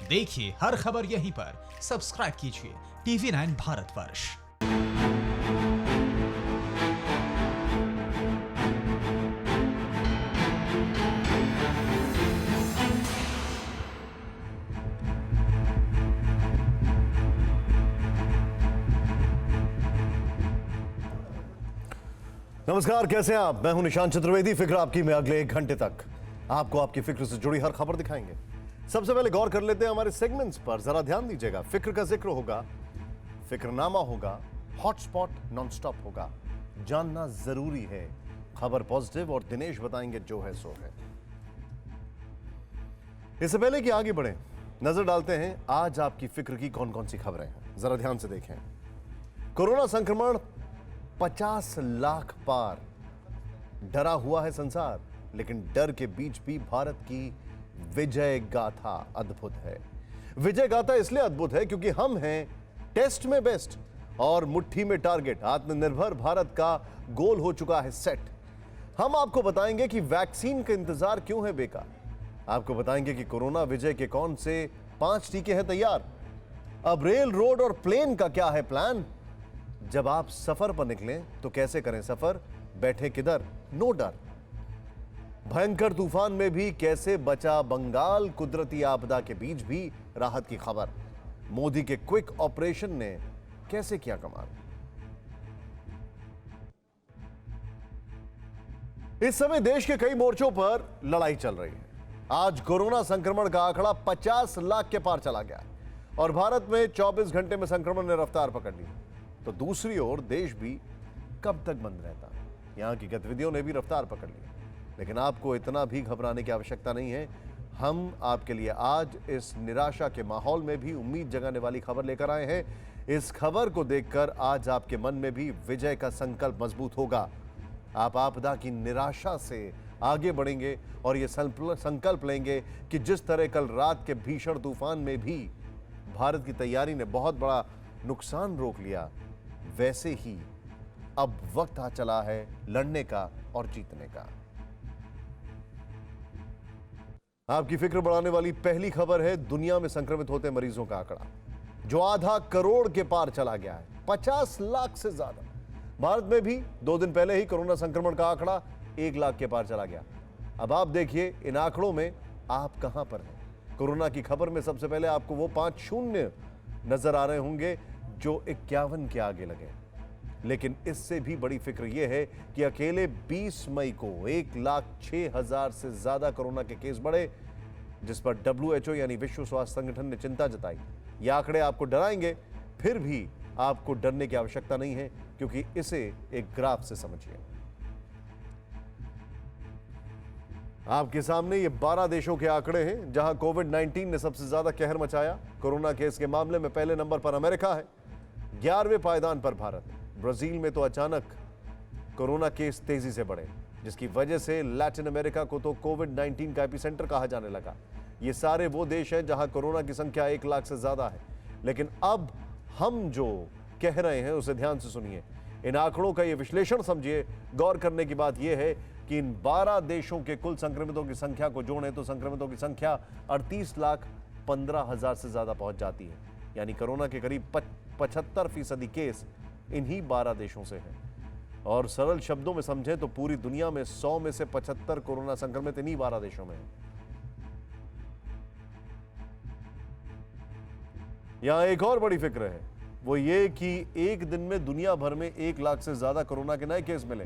देखिए हर खबर यहीं पर। सब्सक्राइब कीजिए TV9 भारतवर्ष। नमस्कार, कैसे हैं आप? मैं हूं निशांत चतुर्वेदी। फिक्र आपकी में अगले 1 घंटे तक आपको आपकी फिक्र से जुड़ी हर खबर दिखाएंगे। सबसे पहले गौर कर लेते हैं हमारे सेगमेंट्स पर। जरा ध्यान दीजिएगा। फिक्र का जिक्र होगा, फिक्रनामा होगा, हॉटस्पॉट नॉनस्टॉप होगा। जानना जरूरी है, खबर पॉजिटिव, और दिनेश बताएंगे जो है सो है। इससे पहले कि आगे बढ़े, नजर डालते हैं आज आपकी फिक्र की कौन कौन सी खबरें हैं। जरा ध्यान से देखें। कोरोना संक्रमण 50 लाख पार। डरा हुआ है संसार, लेकिन डर के बीच भी भारत की विजय गाथा अद्भुत है। विजय गाथा इसलिए अद्भुत है क्योंकि हम हैं टेस्ट में बेस्ट और मुट्ठी में टारगेट। आत्मनिर्भर भारत का गोल हो चुका है सेट। हम आपको बताएंगे कि वैक्सीन का इंतजार क्यों है बेकार। आपको बताएंगे कि कोरोना विजय के कौन से 5 टीके हैं तैयार। अब रेल, रोड और प्लेन का क्या है प्लान। जब आप सफर पर निकलें तो कैसे करें सफर, बैठे किधर, नो डर। भयंकर तूफान में भी कैसे बचा बंगाल, कुदरती आपदा के बीच भी राहत की खबर। मोदी के क्विक ऑपरेशन ने कैसे किया कमाल। इस समय देश के कई मोर्चों पर लड़ाई चल रही है। आज कोरोना संक्रमण का आंकड़ा 50 लाख के पार चला गया और भारत में 24 घंटे में संक्रमण ने रफ्तार पकड़ ली। तो दूसरी ओर देश भी कब तक बंद रहता। यहां की गतिविधियों ने भी रफ्तार पकड़ ली। लेकिन आपको इतना भी घबराने की आवश्यकता नहीं है। हम आपके लिए आज इस निराशा के माहौल में भी उम्मीद जगाने वाली खबर लेकर आए हैं। इस खबर को देखकर आज आपके मन में भी विजय का संकल्प मजबूत होगा। आप आपदा की निराशा से आगे बढ़ेंगे और ये संकल्प लेंगे कि जिस तरह कल रात के भीषण तूफान में भी भारत की तैयारी ने बहुत बड़ा नुकसान रोक लिया, वैसे ही अब वक्त आ चला है लड़ने का और जीतने का। आपकी फिक्र बढ़ाने वाली पहली खबर है दुनिया में संक्रमित होते मरीजों का आंकड़ा, जो आधा करोड़ के पार चला गया है। 50 लाख से ज्यादा। भारत में भी 2 दिन पहले ही कोरोना संक्रमण का आंकड़ा 1 लाख के पार चला गया। अब आप देखिए इन आंकड़ों में आप कहां पर हैं। कोरोना की खबर में सबसे पहले आपको वो 5 शून्य नजर आ रहे होंगे जो 51 के आगे लगे। लेकिन इससे भी बड़ी फिक्र यह है कि अकेले 20 मई को 1,06,000 से ज्यादा कोरोना के केस बढ़े, जिस पर WHO यानी विश्व स्वास्थ्य संगठन ने चिंता जताई। ये आंकड़े आपको डराएंगे, फिर भी आपको डरने की आवश्यकता नहीं है, क्योंकि इसे एक ग्राफ से समझिए। आपके सामने ये 12 देशों के आंकड़े हैं जहां कोविड-19 ने सबसे ज्यादा कहर मचाया। कोरोना केस के मामले में पहले नंबर पर अमेरिका है, 11वें पायदान पर भारत। ब्राजील में तो अचानक कोरोना केस तेजी से बढ़े, जिसकी वजह से लैटिन अमेरिका को तो कोविड-19 का एपिसेंटर कहा जाने लगा। ये सारे वो देश हैं जहां कोरोना की संख्या 1 लाख से ज्यादा है। लेकिन अब हम जो कह रहे हैं उसे ध्यान से सुनिए। इन आंकड़ों का ये विश्लेषण समझिए। गौर करने की बात यह है कि इन 12 देशों के कुल संक्रमितों की संख्या को जोड़ें तो संक्रमितों की संख्या 38,15,000 से ज्यादा पहुंच जाती है। यानी कोरोना के करीब 75% केस इन्हीं 12 देशों से हैं। और सरल शब्दों में समझें तो पूरी दुनिया में 100 में से 75 कोरोना संक्रमित इन्हीं 12 देशों में हैं। यहां एक और बड़ी फिक्र है, वो ये कि एक दिन में दुनिया भर में 1 लाख से ज्यादा कोरोना के नए केस मिले।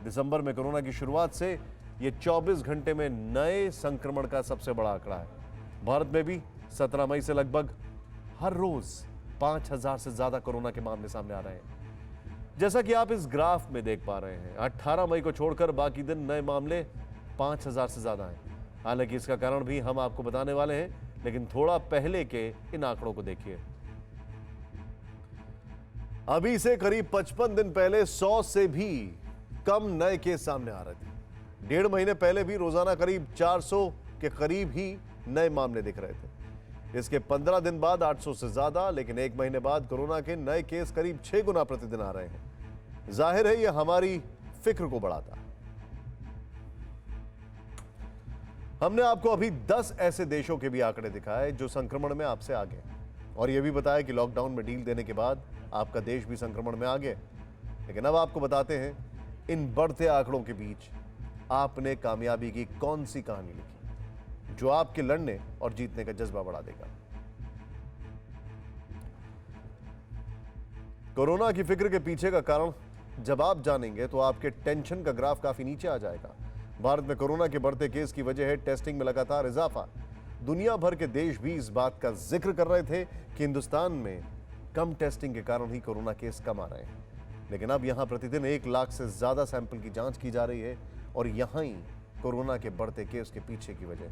दिसंबर में कोरोना की शुरुआत से ये 24 घंटे में नए संक्रमण का सबसे बड़ा आंकड़ा है। भारत में भी 17 मई से लगभग हर रोज 5,000 से ज्यादा कोरोना के मामले सामने आ रहे हैं। जैसा कि आप इस ग्राफ में देख पा रहे हैं, 18 मई को छोड़कर बाकी दिन नए मामले 5,000 से ज्यादा हैं। हालांकि इसका कारण भी हम आपको बताने वाले हैं, लेकिन थोड़ा पहले के इन आंकड़ों को देखिए। अभी से करीब 55 दिन पहले 100 से भी कम नए केस सामने आ रहे थे। 1.5 महीने पहले भी रोजाना करीब 400 के करीब ही नए मामले दिख रहे थे। इसके 15 दिन बाद 800 से ज्यादा, लेकिन 1 महीने बाद कोरोना के नए केस करीब 6 गुना प्रतिदिन आ रहे हैं। जाहिर है यह हमारी फिक्र को बढ़ाता है। हमने आपको अभी 10 ऐसे देशों के भी आंकड़े दिखाए जो संक्रमण में आपसे आगे हैं। और यह भी बताया कि लॉकडाउन में ढील देने के बाद आपका देश भी संक्रमण में आगे। लेकिन अब आपको बताते हैं इन बढ़ते आंकड़ों के बीच आपने कामयाबी की कौन सी कहानी लिखी जो आपके लड़ने और जीतने का जज्बा बढ़ा देगा। कोरोना की फिक्र के पीछे का कारण जब आप जानेंगे तो आपके टेंशन का ग्राफ काफी नीचे आ जाएगा। भारत में कोरोना के बढ़ते केस की वजह है टेस्टिंग में लगातार इजाफा। दुनिया भर के देश भी इस बात का जिक्र कर रहे थे कि हिंदुस्तान में कम टेस्टिंग के कारण ही कोरोना केस कम आ रहे हैं। लेकिन अब यहां प्रतिदिन 1 लाख से ज्यादा सैंपल की जांच की जा रही है और यहां ही कोरोना के बढ़ते केस के पीछे की वजह।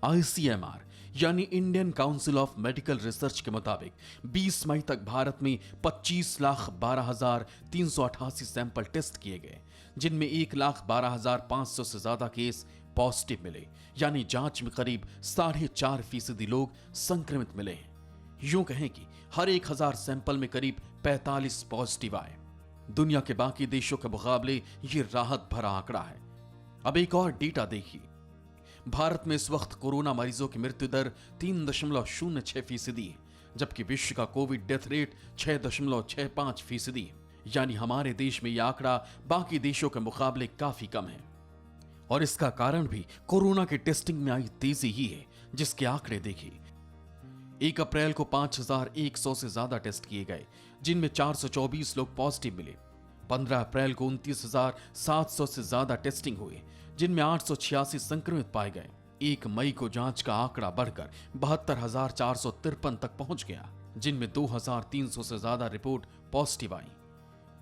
ICMR यानी Indian council of medical research के मुताबिक 20 मई तक भारत में 25,12,388 सैंपल टेस्ट किए गए, जिनमें 1,12,500 से ज्यादा केस पॉजिटिव मिले, यानी जांच में करीब 4.5% लोग संक्रमित मिले हैं। यूं कहें कि हर 1,000 सैंपल में करीब 45 पॉजिटिव आए। दुनिया के बाकी देशों के मुकाबले ये राहत भरा आंकड़ा है। अब एक और डेटा देखिए। भारत में इस वक्त कोरोना मरीजों की मृत्यु दर 3.06% है, जबकि विश्व का कोविड डेथ रेट 6.65% है। यानी हमारे देश में यह आंकड़ा बाकी देशों के मुकाबले काफी कम है। और इसका कारण भी कोरोना के टेस्टिंग में आई तेजी ही है, जिसके आंकड़े देखिए। 1 अप्रैल को 5,100 से ज्यादा टेस्ट किए गए, जिनमें 424 लोग पॉजिटिव मिले। 15 अप्रैल को 29,700 से ज्यादा टेस्टिंग हुए, जिनमें 886 संक्रमित पाए गए। 1 मई को जांच का आंकड़ा बढ़कर 72,453 तक पहुंच गया, जिनमें 2,300 से ज्यादा रिपोर्ट पॉजिटिव आई।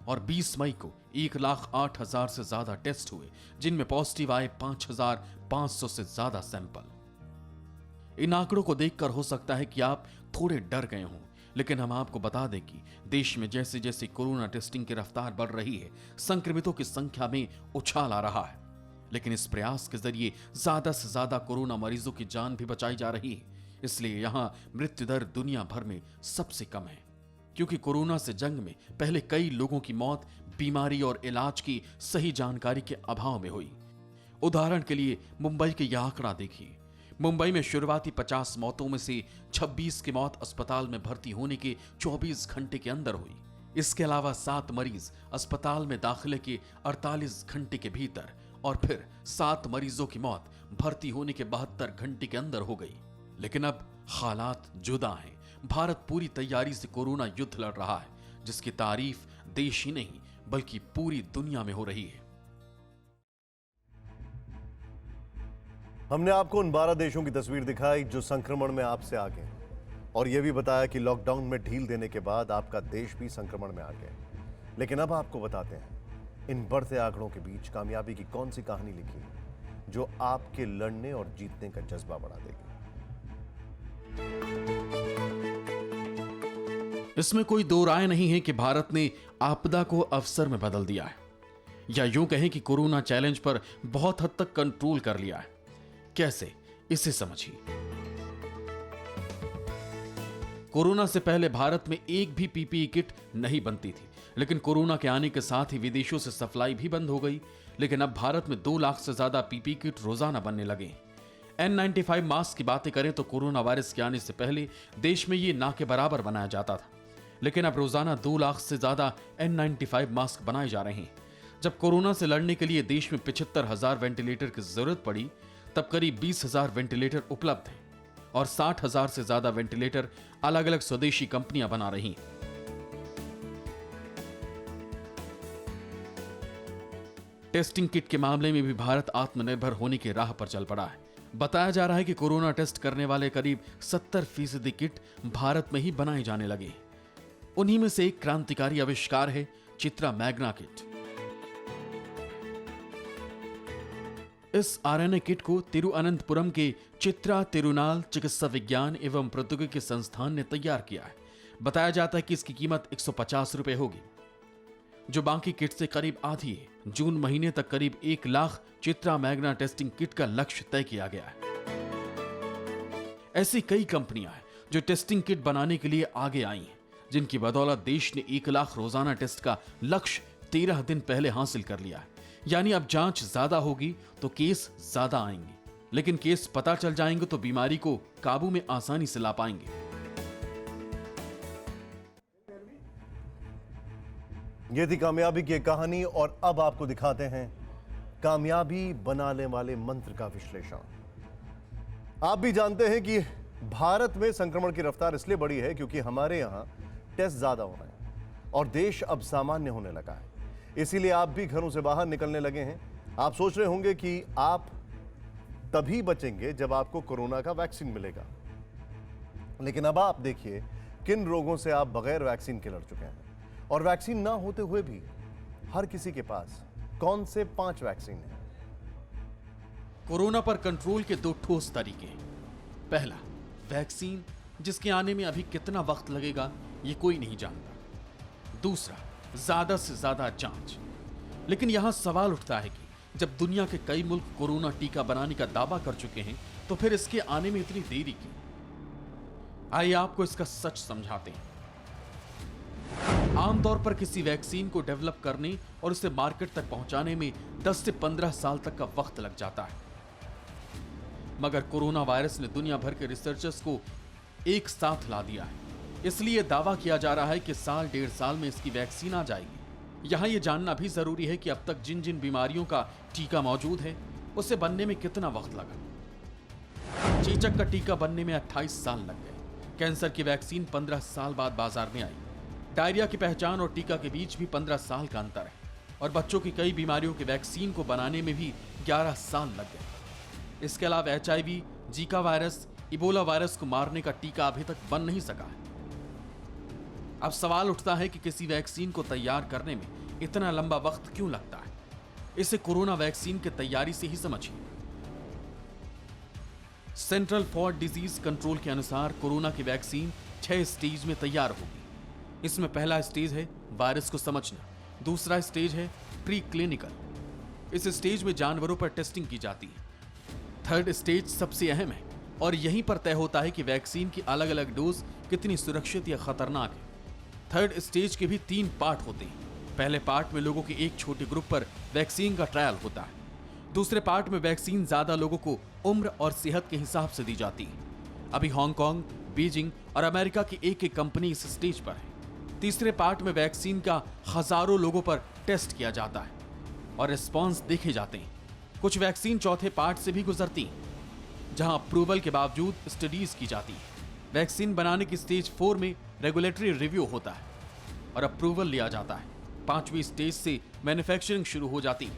और 20 मई को 1,08,000 से ज्यादा टेस्ट हुए, जिनमें पॉजिटिव आए 5,500 से ज्यादा सैंपल। इन आंकड़ों को देखकर हो सकता है कि आप थोड़े डर गए हों, लेकिन हम आपको बता दें कि देश में जैसे जैसे कोरोना टेस्टिंग की रफ्तार बढ़ रही है, संक्रमितों की संख्या में उछाल आ रहा है। लेकिन इस प्रयास के जरिए ज्यादा से ज्यादा कोरोना मरीजों की जान भी बचाई जा रही है। इसलिए यहां मृत्यु दर दुनिया भर में सबसे कम है, क्योंकि कोरोना से जंग में पहले कई लोगों की मौत बीमारी और इलाज की सही जानकारी के अभाव में हुई। उदाहरण के लिए मुंबई के यह आंकड़ा देखिए। मुंबई में शुरुआती 50 मौतों में से 26 की मौत अस्पताल में भर्ती होने के 24 घंटे के अंदर हुई। इसके अलावा 7 मरीज अस्पताल में दाखिले के 48 घंटे के भीतर और फिर 7 मरीजों की मौत भर्ती होने के 72 घंटे के अंदर हो गई। लेकिन अब हालात जुदा हैं। भारत पूरी तैयारी से कोरोना युद्ध लड़ रहा है, जिसकी तारीफ देश ही नहीं बल्कि पूरी दुनिया में हो रही है। हमने आपको उन 12 देशों की तस्वीर दिखाई जो संक्रमण में आपसे आगे हैं, और यह भी बताया कि लॉकडाउन में ढील देने के बाद आपका देश भी संक्रमण में आ गया। लेकिन अब आपको बताते हैं इन बढ़ते आंकड़ों के बीच कामयाबी की कौन सी कहानी लिखी जो आपके लड़ने और जीतने का जज्बा बढ़ा देगी। इसमें कोई दो राय नहीं है कि भारत ने आपदा को अवसर में बदल दिया है, या यूं कहें कि कोरोना चैलेंज पर बहुत हद तक कंट्रोल कर लिया है। कैसे, इसे समझिए। कोरोना से पहले भारत में एक भी पीपीई किट नहीं बनती थी, लेकिन कोरोना के आने के साथ ही विदेशों से सप्लाई भी बंद हो गई। लेकिन अब भारत में 2 लाख से ज्यादा पीपीई किट रोजाना बनने लगे। N95 मास्क की बातें करें तो कोरोना वायरस के आने से पहले देश में ये ना के बराबर बनाया जाता था, लेकिन अब रोजाना 2 लाख से ज्यादा N95 मास्क बनाए जा रहे हैं। जब कोरोना से लड़ने के लिए देश में 75,000 वेंटिलेटर की जरूरत पड़ी, तब करीब 20,000 वेंटिलेटर उपलब्ध हैं और 60,000 से ज्यादा वेंटिलेटर अलग अलग स्वदेशी कंपनियां बना रही हैं। टेस्टिंग किट के मामले में भी भारत आत्मनिर्भर होने की राह पर चल पड़ा है। बताया जा रहा है कि कोरोना टेस्ट करने वाले करीब 70% किट भारत में ही बनाए जाने लगे। उन्हीं में से एक क्रांतिकारी आविष्कार है चित्रा मैग्ना किट। इस आरएनए किट को तिरुअनंतपुरम के चित्रा तिरुनाल चिकित्सा विज्ञान एवं प्रौद्योगिकी संस्थान ने तैयार किया है। बताया जाता है कि इसकी कीमत 150 रुपए होगी, जो बाकी किट से करीब आधी है। जून महीने तक करीब 1 lakh Chitra Magna testing kit का लक्ष्य तय किया गया है। ऐसी कई कंपनियां हैं जो टेस्टिंग किट बनाने के लिए आगे आई हैं, जिनकी बदौलत देश ने 1 लाख रोजाना टेस्ट का लक्ष्य 13 दिन पहले हासिल कर लिया है। यानी अब जांच ज्यादा होगी तो केस ज्यादा आएंगे, लेकिन केस पता चल जाएंगे तो बीमारी को काबू में आसानी से ला पाएंगे। ये थी कामयाबी की एक कहानी और अब आपको दिखाते हैं कामयाबी बनाने वाले मंत्र का विश्लेषण। आप भी जानते हैं कि भारत में संक्रमण की रफ्तार इसलिए बढ़ी है क्योंकि हमारे यहां टेस्ट ज्यादा हो रहे हैं और देश अब सामान्य होने लगा है। इसीलिए आप भी घरों से बाहर निकलने लगे हैं। आप सोच रहे होंगे कि आप तभी बचेंगे जब आपको कोरोना का वैक्सीन मिलेगा, लेकिन अब आप देखिए किन रोगों से आप बगैर वैक्सीन के लड़ चुके हैं और वैक्सीन ना होते हुए भी हर किसी के पास कौन से 5 वैक्सीन हैं। कोरोना पर कंट्रोल के 2 ठोस तरीके। पहला, वैक्सीन, जिसके आने में अभी कितना वक्त लगेगा ये कोई नहीं जानता। दूसरा, ज्यादा से ज्यादा जांच। लेकिन यहां सवाल उठता है कि जब दुनिया के कई मुल्क कोरोना टीका बनाने का दावा कर चुके हैं तो फिर इसके आने में इतनी देरी क्यों? आइए आपको इसका सच समझाते हैं। आमतौर पर किसी वैक्सीन को डेवलप करने और उसे मार्केट तक पहुंचाने में 10 से 15 साल तक का वक्त लग जाता है, मगर कोरोना वायरस ने दुनिया भर के रिसर्चर्स को एक साथ ला दिया है। इसलिए दावा किया जा रहा है कि साल 1.5 साल में इसकी वैक्सीन आ जाएगी। यहां यह जानना भी जरूरी है कि अब तक जिन जिन बीमारियों का टीका मौजूद है उसे बनने में कितना वक्त लगा। चेचक का टीका बनने में 28 साल लग गए। कैंसर की वैक्सीन 15 साल बाद बाजार में आई। डायरिया की पहचान और टीका के बीच भी 15 साल का अंतर है और बच्चों की कई बीमारियों के वैक्सीन को बनाने में भी 11 साल लग गए। इसके अलावा HIV, Zika virus, Ebola virus को मारने का टीका अभी तक बन नहीं सका है। अब सवाल उठता है कि किसी वैक्सीन को तैयार करने में इतना लंबा वक्त क्यों लगता है? इसे कोरोना वैक्सीन की तैयारी से ही समझिए। सेंट्रल फॉर डिजीज कंट्रोल के अनुसार कोरोना की वैक्सीन 6 स्टेज में तैयार होगी। इसमें पहला स्टेज है वायरस को समझना, दूसरा स्टेज है प्री क्लिनिकल। इस स्टेज में जानवरों पर टेस्टिंग की जाती है। थर्ड स्टेज सबसे अहम है और यहीं पर तय होता है कि वैक्सीन की अलग अलग डोज कितनी सुरक्षित या खतरनाक है। थर्ड स्टेज के भी 3 पार्ट होते हैं। पहले पार्ट में लोगों के एक छोटे ग्रुप पर वैक्सीन का ट्रायल होता है। दूसरे पार्ट में वैक्सीन ज्यादा लोगों को उम्र और सेहत के हिसाब से दी जाती है। अभी हांगकांग, बीजिंग और अमेरिका की एक कंपनी इस स्टेज पर है। तीसरे पार्ट में वैक्सीन का हजारों लोगों पर टेस्ट किया जाता है और रिस्पॉन्स देखे जाते हैं। कुछ वैक्सीन चौथे पार्ट से भी गुजरती हैं, जहां अप्रूवल के बावजूद स्टडीज की जाती है। वैक्सीन बनाने की स्टेज 4 में रेगुलेटरी रिव्यू होता है और अप्रूवल लिया जाता है। 5वीं स्टेज से मैन्युफैक्चरिंग शुरू हो जाती है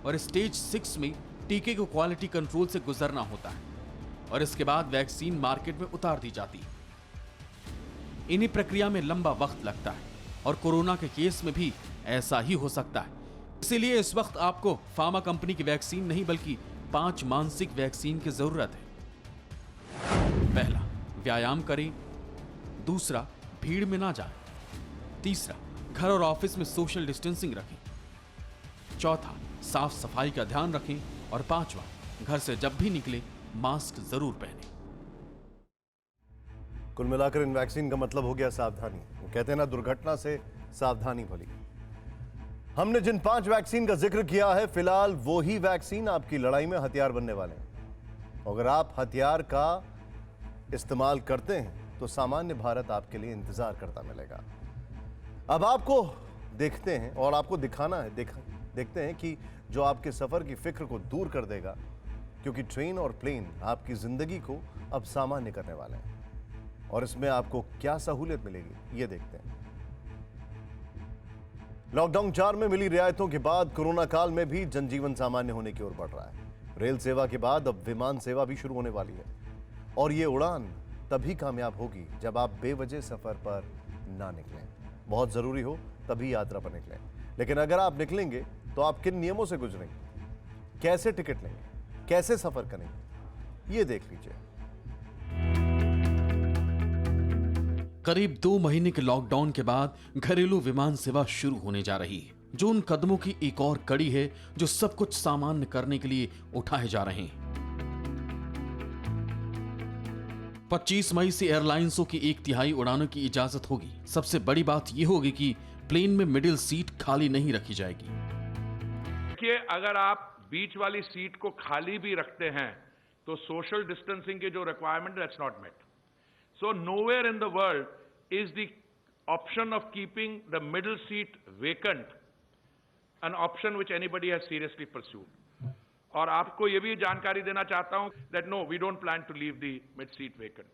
और स्टेज 6 में टीके को क्वालिटी कंट्रोल से गुजरना होता है और इसके बाद वैक्सीन मार्केट में उतार दी जाती है। इन्हीं प्रक्रिया में लंबा वक्त लगता है और कोरोना के केस में भी ऐसा ही हो सकता है। इसीलिए इस वक्त आपको फार्मा कंपनी की वैक्सीन नहीं बल्कि 5 मानसिक वैक्सीन की जरूरत है। पहला, व्यायाम करें। दूसरा, भीड़ में ना जाएं। तीसरा, घर और ऑफिस में सोशल डिस्टेंसिंग रखें। चौथा, साफ सफाई का ध्यान रखें और 5वां, घर से जब भी निकले मास्क जरूर पहनें। कुल मिलाकर इन वैक्सीन का मतलब हो गया सावधानी। वो कहते हैं ना, दुर्घटना से सावधानी भली। हमने जिन 5 वैक्सीन का जिक्र किया है, फिलहाल वो ही वैक्सीन आपकी लड़ाई में हथियार बनने वाले हैं। अगर आप हथियार का इस्तेमाल करते हैं तो सामान्य भारत आपके लिए इंतजार करता मिलेगा। अब आपको देखते हैं और आपको दिखाना है, देखते हैं कि जो आपके सफर की फिक्र को दूर कर देगा, क्योंकि ट्रेन और प्लेन आपकी जिंदगी को अब सामान्य करने वाले हैं और इसमें आपको क्या सहूलियत मिलेगी ये देखते हैं। लॉकडाउन 4 में मिली रियायतों के बाद कोरोना काल में भी जनजीवन सामान्य होने की ओर बढ़ रहा है। रेल सेवा के बाद अब विमान सेवा भी शुरू होने वाली है और ये उड़ान तभी कामयाब होगी जब आप बेवजह सफर पर ना निकलें। बहुत जरूरी हो तभी यात्रा पर निकलें। लेकिन अगर आप निकलेंगे तो आप किन नियमों से गुजरेंगे, कैसे टिकट लेंगे, कैसे सफर करेंगे, ये देख लीजिए। करीब 2 महीने के लॉकडाउन के बाद घरेलू विमान सेवा शुरू होने जा रही है, जो उन कदमों की एक और कड़ी है जो सब कुछ सामान्य करने के लिए उठाए जा रहे हैं। 25 मई से एयरलाइंसों की 1/3 उड़ानों की इजाजत होगी। सबसे बड़ी बात यह होगी कि प्लेन में मिडिल सीट खाली नहीं रखी जाएगी। देखिए, अगर आप बीच वाली सीट को खाली भी रखते हैं तो सोशल डिस्टेंसिंग के जो requirement, that's not met. So nowhere in the world is the option of keeping the middle seat vacant an option which anybody has seriously pursued. और आपको ये भी जानकारी देना चाहता हूं that no, we don't plan to leave the mid seat vacant.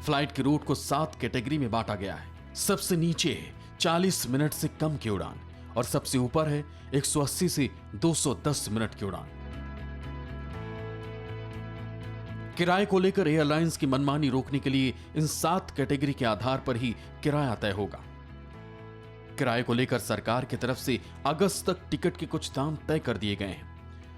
Flight के root को 7 कैटेगरी में बांटा गया है। सबसे नीचे है 40 मिनट से कम की उड़ान और सबसे ऊपर है 180 से 210 मिनट की उड़ान। किराए को लेकर एयरलाइंस की मनमानी रोकने के लिए इन 7 कैटेगरी के आधार पर ही किराया तय होगा। किराए को लेकर सरकार की तरफ से अगस्त तक टिकट के कुछ दाम तय कर दिए गए हैं।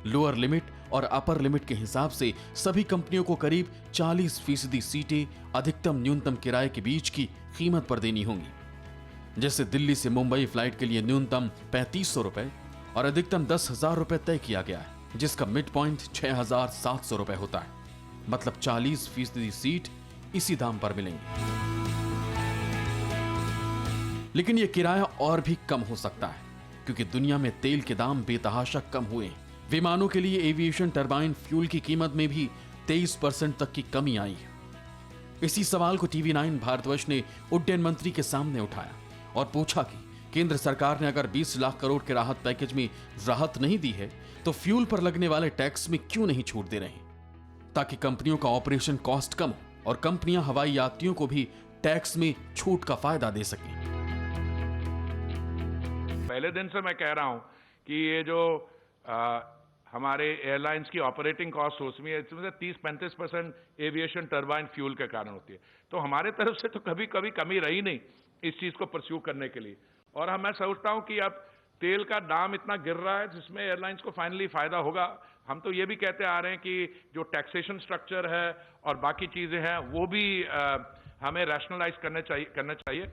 लोअर लिमिट और अपर लिमिट के हिसाब से सभी कंपनियों को करीब 40% सीटें अधिकतम न्यूनतम किराए के बीच की कीमत पर देनी होंगी। जैसे दिल्ली से मुंबई फ्लाइट के लिए न्यूनतम 3500 रुपए और अधिकतम 10,000 रुपए तय किया गया है, जिसका मिड पॉइंट 6,700 रुपए होता है। मतलब 40% सीट इसी दाम पर मिलेंगी। लेकिन यह किराया और भी कम हो सकता है क्योंकि दुनिया में तेल के दाम बेतहाशा कम हुए हैं। विमानों के लिए एविएशन टरबाइन फ्यूल की कीमत में भी 23% तक की कमी आई है। इसी सवाल को TV9 भारतवर्ष ने उड्डयन मंत्री के सामने उठाया और पूछा कि केंद्र सरकार ने अगर 20 लाख करोड़ के राहत पैकेज में राहत नहीं दी है तो फ्यूल पर लगने वाले टैक्स में क्यों नहीं छूट दे रहे, ताकि कंपनियों का ऑपरेशन कॉस्ट कम हो और कंपनियां हवाई यात्रियों को भी टैक्स में छूट का फायदा दे सकें। पहले दिन से मैं कह रहा हूं कि ये जो हमारे एयरलाइंस की ऑपरेटिंग कॉस्ट उसमें इसमें से 30-35% एविएशन टरबाइन फ्यूल के कारण होती है। तो हमारे तरफ से तो कभी कभी कमी रही नहीं इस चीज को परस्यू करने के लिए। और मैं सोचता हूं कि अब तेल का दाम इतना गिर रहा है जिसमें एयरलाइंस को फाइनली फायदा होगा। हम तो ये भी कहते आ रहे हैं कि जो टैक्सेशन स्ट्रक्चर है और बाकी चीजें हैं वो भी हमें रैशनलाइज करना चाहिए।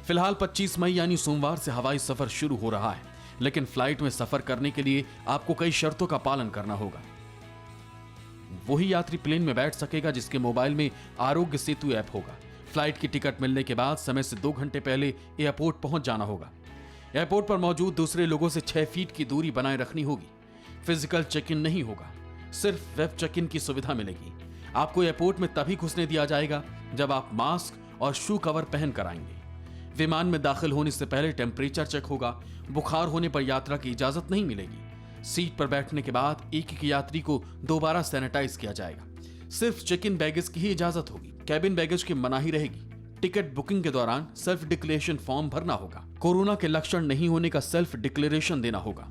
फिलहाल 25 मई यानी सोमवार से हवाई सफर शुरू हो रहा है, लेकिन फ्लाइट में सफर करने के लिए आपको कई शर्तों का पालन करना होगा। वही यात्री प्लेन में बैठ सकेगा जिसके मोबाइल में आरोग्य सेतु ऐप होगा। फ्लाइट की टिकट मिलने के बाद समय से 2 घंटे पहले एयरपोर्ट पहुंच जाना होगा। एयरपोर्ट पर मौजूद दूसरे लोगों से 6 फीट की दूरी बनाए रखनी होगी। फिजिकल चेक इन नहीं होगा, सिर्फ वेब चेक इन की सुविधा मिलेगी। आपको एयरपोर्ट में तभी घुसने दिया जाएगा जब आप मास्क और शू कवर पहन कर आएंगे। विमान में दाखिल होने से पहले टेम्परेचर चेक होगा। बुखार होने पर यात्रा की इजाजत नहीं मिलेगी। सीट पर बैठने के बाद एक यात्री को दोबारा सैनिटाइज किया जाएगा। सिर्फ चेक इन बैगेज की ही इजाजत होगी। कैबिन बैगेज की मनाही रहेगी। टिकट बुकिंग के दौरान सेल्फ डिक्लेरेशन फॉर्म भरना होगा। कोरोना के लक्षण नहीं होने का सेल्फ डिक्लेरेशन देना होगा।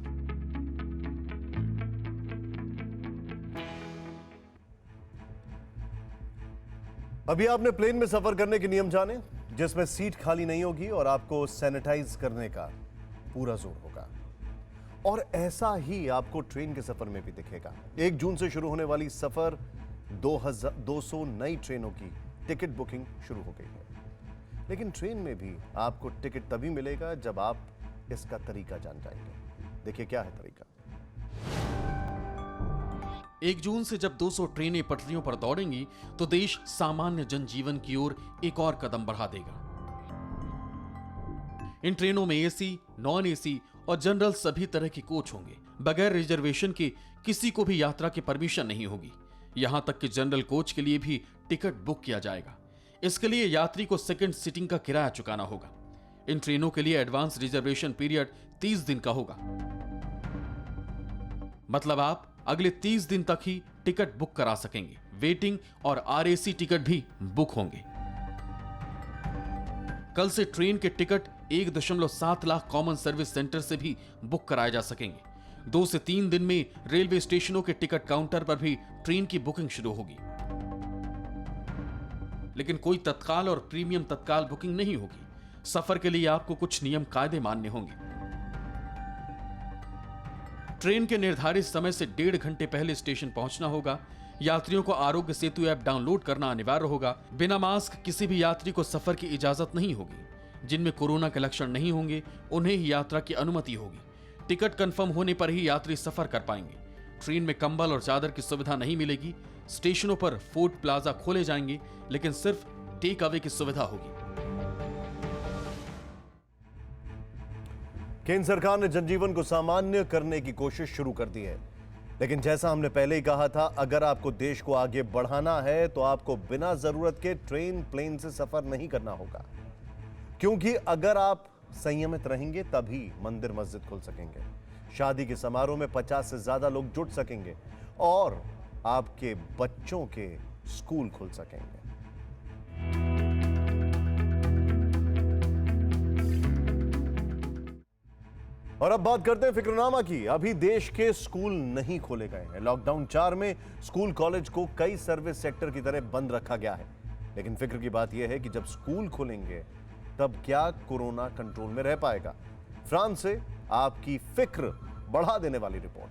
अभी आपने प्लेन में सफर करने के नियम जाने, जिसमें सीट खाली नहीं होगी और आपको सैनिटाइज करने का पूरा जोर होगा। और ऐसा ही आपको ट्रेन के सफर में भी दिखेगा। 1 जून से शुरू होने वाली सफर 200 नई ट्रेनों की टिकट बुकिंग शुरू हो गई है। लेकिन ट्रेन में भी आपको टिकट तभी मिलेगा जब आप इसका तरीका जान जाएंगे। देखिए क्या है तरीका। 1 जून से जब 200 ट्रेनें पटरियों पर दौड़ेंगी तो देश सामान्य जनजीवन की ओर एक और कदम बढ़ा देगा। इन ट्रेनों में एसी, नॉन एसी और जनरल सभी तरह के कोच होंगे। बगैर रिजर्वेशन के किसी को भी यात्रा की परमिशन नहीं होगी। यहां तक कि जनरल कोच के लिए भी टिकट बुक किया जाएगा। इसके लिए यात्री को सेकंड सीटिंग का किराया चुकाना होगा। इन ट्रेनों के लिए एडवांस रिजर्वेशन पीरियड 30 दिन का होगा। मतलब आप अगले 30 दिन तक ही टिकट बुक करा सकेंगे। वेटिंग और RAC टिकट भी बुक होंगे। कल से ट्रेन के ticket 1.7 lakh common service centre से भी बुक कराए जा सकेंगे। 2 से 3 दिन में रेलवे स्टेशनों के टिकट काउंटर पर भी ट्रेन की बुकिंग शुरू होगी। लेकिन कोई तत्काल और प्रीमियम तत्काल बुकिंग नहीं होगी। सफर के लिए आपको कुछ नियम कायदे मानने होंगे। ट्रेन के निर्धारित समय से 1.5 घंटे पहले स्टेशन पहुंचना होगा। यात्रियों को आरोग्य सेतु ऐप डाउनलोड करना अनिवार्य होगा। बिना मास्क किसी भी यात्री को सफर की इजाजत नहीं होगी। जिनमें कोरोना के लक्षण नहीं होंगे उन्हें ही यात्रा की अनुमति होगी। टिकट कंफर्म होने पर ही यात्री सफर कर पाएंगे। ट्रेन में कंबल और चादर की सुविधा नहीं मिलेगी। स्टेशनों पर फूड प्लाजा खोले जाएंगे, लेकिन सिर्फ टेक अवे की सुविधा होगी। केंद्र सरकार ने जनजीवन को सामान्य करने की कोशिश शुरू कर दी है, लेकिन जैसा हमने पहले ही कहा था, अगर आपको देश को आगे बढ़ाना है तो आपको बिना जरूरत के ट्रेन प्लेन से सफर नहीं करना होगा, क्योंकि अगर आप संयमित रहेंगे तभी मंदिर मस्जिद खुल सकेंगे, शादी के समारोह में 50 से ज्यादा लोग जुट सकेंगे और आपके बच्चों के स्कूल खुल सकेंगे। और अब बात करते हैं फिक्रनामा की। अभी देश के स्कूल नहीं खोले गए हैं। लॉकडाउन 4 में स्कूल कॉलेज को कई सर्विस सेक्टर की तरह बंद रखा गया है, लेकिन फिक्र की बात यह है कि जब स्कूल खुलेंगे तब क्या कोरोना कंट्रोल में रह पाएगा। फ्रांस से आपकी फिक्र बढ़ा देने वाली रिपोर्ट।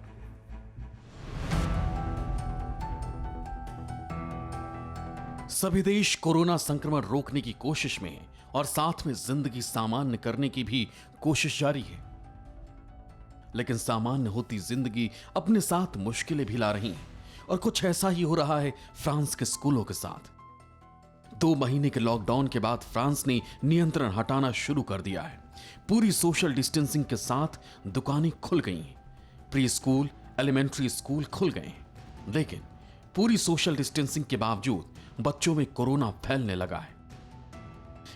सभी देश कोरोना संक्रमण रोकने की कोशिश में हैं और साथ में जिंदगी सामान्य करने की भी कोशिश जारी है, लेकिन सामान्य होती जिंदगी अपने साथ मुश्किलें भी ला रही हैं और कुछ ऐसा ही हो रहा है फ्रांस के स्कूलों के साथ। 2 महीने के लॉकडाउन के बाद फ्रांस ने नियंत्रण हटाना शुरू कर दिया है। पूरी सोशल डिस्टेंसिंग के साथ दुकानें खुल गई हैं, प्री स्कूल, एलिमेंट्री स्कूल खुल गए हैं, लेकिन पूरी सोशल डिस्टेंसिंग के बावजूद बच्चों में कोरोना फैलने लगा है।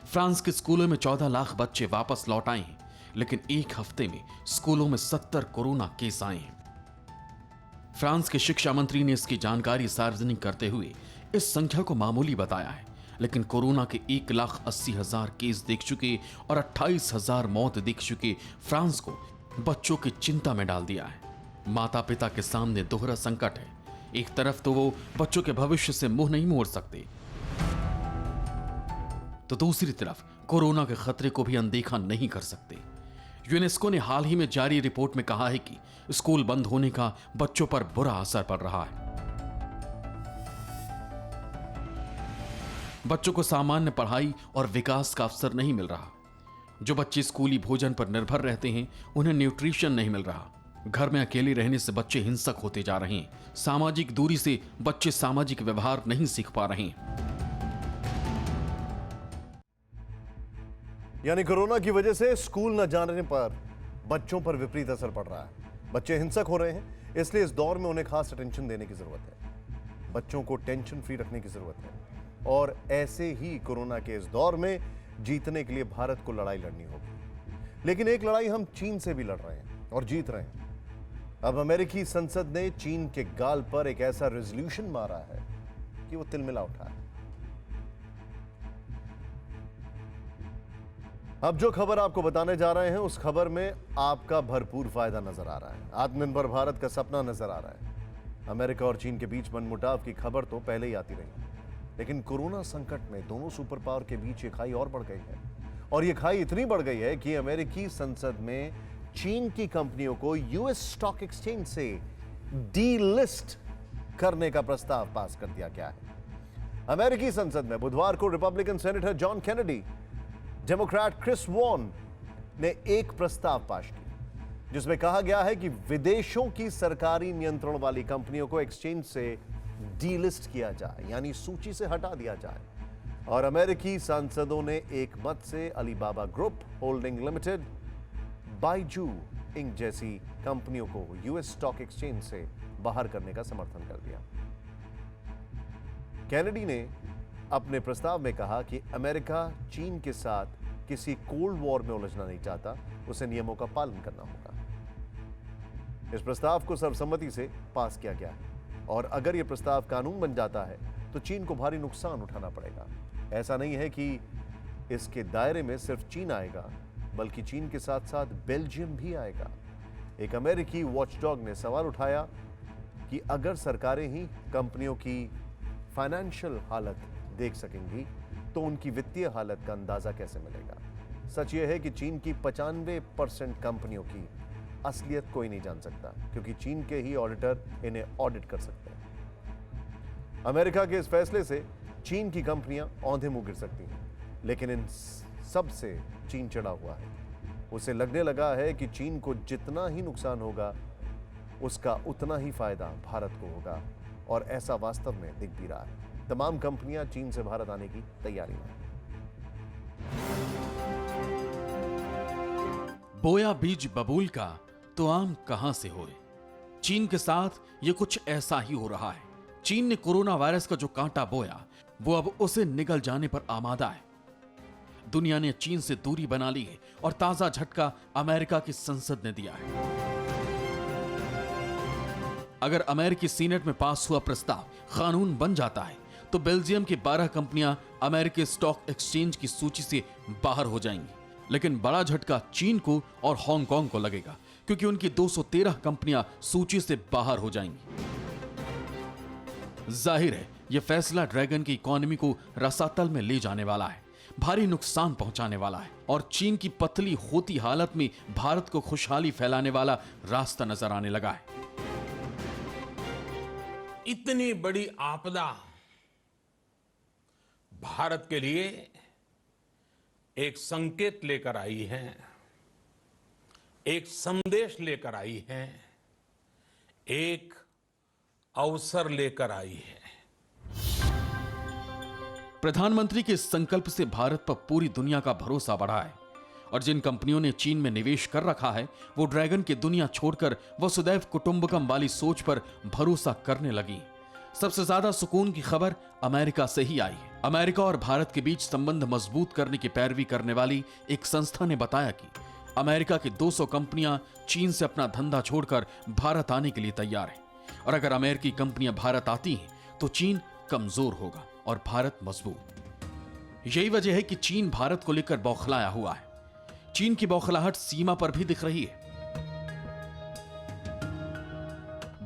फ्रांस के स्कूलों में 14 लाख बच्चे वापस लौट आए हैं, लेकिन एक हफ्ते में स्कूलों में 70 कोरोना केस आए हैं। फ्रांस के शिक्षा मंत्री ने इसकी जानकारी सार्वजनिक करते हुए इस संख्या को मामूली बताया है, लेकिन कोरोना के 1,80,000 केस देख चुके और 28,000 मौत देख चुके फ्रांस को बच्चों की चिंता में डाल दिया है। माता पिता के सामने दोहरा संकट है। एक तरफ तो वो बच्चों के भविष्य से मुंह नहीं मोड़ सकते, तो दूसरी तरफ कोरोना के खतरे को भी अनदेखा नहीं कर सकते। यूनेस्को ने हाल ही में जारी रिपोर्ट में कहा है कि स्कूल बंद होने का बच्चों पर बुरा असर पड़ रहा है। बच्चों को सामान्य पढ़ाई और विकास का अवसर नहीं मिल रहा। जो बच्चे स्कूली भोजन पर निर्भर रहते हैं, उन्हें न्यूट्रिशन नहीं मिल रहा। घर में अकेले रहने से बच्चे हिंसक होते जा रहे हैं। सामाजिक दूरी से बच्चे सामाजिक व्यवहार नहीं सीख पा रहे हैं। यानी कोरोना की वजह से स्कूल न जाने पर बच्चों पर विपरीत असर पड़ रहा है। बच्चे हिंसक हो रहे हैं, इसलिए इस दौर में उन्हें खास अटेंशन देने की जरूरत है। बच्चों को टेंशन फ्री रखने की जरूरत है और ऐसे ही कोरोना के इस दौर में जीतने के लिए भारत को लड़ाई लड़नी होगी। लेकिन एक लड़ाई हम चीन से भी लड़ रहे हैं और जीत रहे हैं। अब अमेरिकी संसद ने चीन के गाल पर एक ऐसा रेजोल्यूशन मारा है कि वो तिलमिला उठा है। अब जो खबर आपको बताने जा रहे हैं, उस खबर में आपका भरपूर फायदा नजर आ रहा है। आत्मनिर्भर भारत का सपना नजर आ रहा है। अमेरिका और चीन के बीच मनमुटाव की खबर तो पहले ही आती रही, लेकिन कोरोना संकट में दोनों सुपर पावर के बीच ये खाई और बढ़ गई है। और ये खाई इतनी बढ़ गई है कि अमेरिकी संसद में चीन की कंपनियों को यूएस स्टॉक एक्सचेंज से डीलिस्ट करने का प्रस्ताव पास कर दिया गया है। अमेरिकी संसद में बुधवार को Republican senator John Kennedy, Democrat Chris Van ने एक प्रस्ताव पास किया, जिसमें कहा गया है कि विदेशों की सरकारी नियंत्रण वाली कंपनियों को एक्सचेंज से डीलिस्ट किया जाए, यानी सूची से हटा दिया जाए। और अमेरिकी सांसदों ने एक मत से Alibaba group holding limited, Byju Inc जैसी कंपनियों को यूएस स्टॉक एक्सचेंज से बाहर करने का समर्थन कर दिया। केनेडी ने अपने प्रस्ताव में कहा कि अमेरिका चीन के साथ किसी कोल्ड वॉर में उलझना नहीं चाहता, उसे नियमों का पालन करना होगा। इस प्रस्ताव को सर्वसम्मति से पास किया गया है और अगर यह प्रस्ताव कानून बन जाता है तो चीन को भारी नुकसान उठाना पड़ेगा। ऐसा नहीं है कि इसके दायरे में सिर्फ चीन आएगा, बल्कि चीन के साथ साथ बेल्जियम भी आएगा। एक अमेरिकी वॉचडॉग ने सवाल उठाया कि अगर सरकारें ही कंपनियों की फाइनेंशियल हालत देख सकेंगी तो उनकी वित्तीय हालत का अंदाजा कैसे मिलेगा। सच यह है कि चीन की 95% कंपनियों की असलियत कोई नहीं जान सकता, क्योंकि चीन के ही ऑडिटर इन्हें ऑडिट कर सकते हैं। अमेरिका के इस फैसले से चीन की कंपनियां औंधे मुंह गिर सकती हैं, लेकिन इन सब से चीन चढ़ा हुआ है। उसे लगने लगा है कि चीन को जितना ही नुकसान होगा, उसका उतना ही फायदा भारत को होगा, और ऐसा वास्तव में दिख भी रहा है। तमाम कंपनियां चीन से भारत आने की तैयारी में हैं। बोया बीज बबूल का तो आम कहां से होए। चीन के साथ ये कुछ ऐसा ही हो रहा है। चीन ने कोरोना वायरस का जो कांटा बोया वो अब उसे निगल जाने पर आमादा है। दुनिया ने चीन से दूरी बना ली है और ताजा झटका अमेरिका की संसद ने दिया है। अगर अमेरिकी सीनेट में पास हुआ प्रस्ताव कानून बन जाता है तो बेल्जियम की 12 कंपनियां अमेरिकी स्टॉक एक्सचेंज की सूची से बाहर हो जाएंगी। लेकिन बड़ा झटका चीन को और हांगकांग को लगेगा, क्योंकि उनकी 213 कंपनियां सूची से बाहर हो जाएंगी। जाहिर है यह फैसला ड्रैगन की इकोनॉमी को रसातल में ले जाने वाला है, भारी नुकसान पहुंचाने वाला है और चीन की पतली होती हालत में भारत को खुशहाली फैलाने वाला रास्ता नजर आने लगा है। इतनी बड़ी आपदा भारत के लिए एक संकेत लेकर आई है, एक संदेश लेकर आई है, एक अवसर लेकर आई है। प्रधानमंत्री के इस संकल्प से भारत पर पूरी दुनिया का भरोसा बढ़ा है और जिन कंपनियों ने चीन में निवेश कर रखा है वो ड्रैगन की दुनिया छोड़कर वसुदैव कुटुंबकम वाली सोच पर भरोसा करने लगी। सबसे ज्यादा सुकून की खबर अमेरिका से ही आई है। अमेरिका और भारत के बीच संबंध मजबूत करने की पैरवी करने वाली एक संस्था ने बताया कि अमेरिका की 200 कंपनियां चीन से अपना धंधा छोड़कर भारत आने के लिए तैयार हैं और अगर अमेरिकी कंपनियां भारत आती हैं तो चीन कमजोर होगा और भारत मजबूत। यही वजह है कि चीन भारत को लेकर बौखलाया हुआ है। चीन की बौखलाहट सीमा पर भी दिख रही है।